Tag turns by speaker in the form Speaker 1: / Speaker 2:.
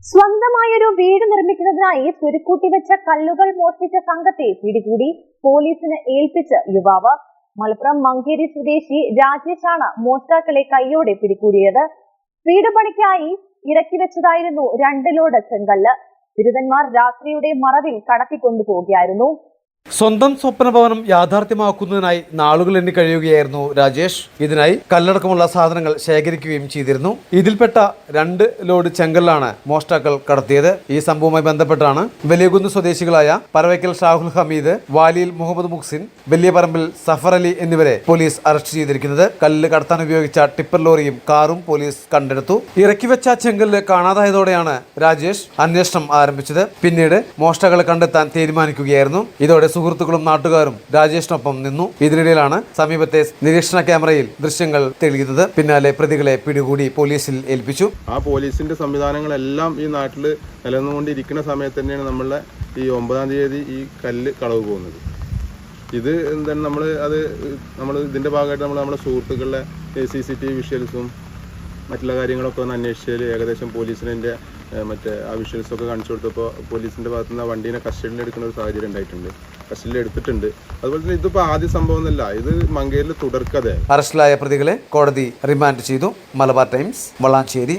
Speaker 1: സ്വന്തമായൊരു വീട് നിർമ്മിക്കുന്നതിനായി സ്വരുക്കൂട്ടി വെച്ച കല്ലുകൾ മോഷ്ടിച്ച സംഘത്തെ പിടികൂടി പോലീസിന് ഏൽപ്പിച്ച യുവാവ്. മലപ്പുറം മങ്കേരി സ്വദേശി രാജേഷാണ് മോഷ്ടാക്കളെ കൈയോടെ പിടികൂടിയത്. വീട് പണിക്കായി ഇറക്കി വെച്ചതായിരുന്നു 2 ലോഡ് ചെങ്കല്ല്. ബിരുദന്മാർ രാത്രിയുടെ മറവിൽ കടത്തിക്കൊണ്ടുപോവുകയായിരുന്നു.
Speaker 2: സ്വന്തം സ്വപ്നഭവനം യാഥാർത്ഥ്യമാക്കുന്നതിനായി നാളുകൾ എണ്ണി കഴിയുകയായിരുന്നു രാജേഷ്. ഇതിനായി കല്ലടക്കമുള്ള സാധനങ്ങൾ ശേഖരിക്കുകയും ചെയ്തിരുന്നു. ഇതിൽപ്പെട്ട 2 ലോഡ് ചെങ്കല്ലാണ് മോഷ്ടാക്കൾ കടത്തിയത്. ഈ സംഭവവുമായി ബന്ധപ്പെട്ടാണ് വലിയകുന്ന് സ്വദേശികളായ പരവയ്ക്കൽ ഷാഹുൽ ഹമീദ്, വാലിയിൽ മുഹമ്മദ് മുഹ്സിൻ, വലിയപറമ്പിൽ സഫർ അലി എന്നിവരെ പോലീസ് അറസ്റ്റ് ചെയ്തിരിക്കുന്നത്. കല്ല് കടത്താൻ ഉപയോഗിച്ച ടിപ്പർ ലോറിയും കാറും പോലീസ് കണ്ടെടുത്തു. ഇറക്കിവെച്ച ചെങ്കല്ല് കാണാതായതോടെയാണ് രാജേഷ് അന്വേഷണം ആരംഭിച്ചത്. പിന്നീട് മോഷ്ടാക്കളെ കണ്ടെത്താൻ തീരുമാനിക്കുകയായിരുന്നു. ഇതോടെ സുഹൃത്തുക്കളും നാട്ടുകാരും രാജേഷിനൊപ്പം നിന്നു. ഇതിനിടയിലാണ് സമീപത്തെ നിരീക്ഷണ ക്യാമറയിൽ ദൃശ്യങ്ങൾ തെളിയുന്നത്. പിന്നാലെ പ്രതികളെ പിടികൂടി പോലീസിൽ ഏൽപ്പിച്ചു.
Speaker 3: ആ പോലീസിന്റെ സംവിധാനങ്ങളെല്ലാം ഈ നാട്ടിൽ നിലനിന്നുകൊണ്ടിരിക്കുന്ന സമയത്ത് തന്നെയാണ് നമ്മളെ ഈ 9-ാം തീയതി ഈ കല്ല് കളവ് പോകുന്നത്. ഇത് എന്താണ് നമ്മൾ ഇതിന്റെ ഭാഗമായിട്ട് നമ്മുടെ സുഹൃത്തുക്കളുടെ CCTV വിഷ്വൽസും മറ്റുള്ള കാര്യങ്ങളൊക്കെ ഒന്ന് അന്വേഷിച്ചാൽ ഏകദേശം പോലീസിനെ മറ്റേ ആ വിഷ്വൽസൊക്കെ കാണിച്ചു കൊടുത്തപ്പോൾ പോലീസിൻ്റെ ഭാഗത്തു നിന്ന് ആ വണ്ടീനെ കസ്റ്റഡിയിൽ എടുക്കുന്ന ഒരു സാഹചര്യം ഉണ്ടായിട്ടുണ്ട്. കസ്റ്റഡിയിൽ എടുത്തിട്ടുണ്ട്. അതുപോലെ തന്നെ ഇതിപ്പോൾ ആദ്യ സംഭവം എന്നല്ല, ഇത് മങ്കേരിൽ തുടർക്കഥ.
Speaker 2: അറസ്റ്റിലായ പ്രതികളെ കോടതി റിമാൻഡ് ചെയ്തു. മലബാർ ടൈംസ്, വളാഞ്ചേരി.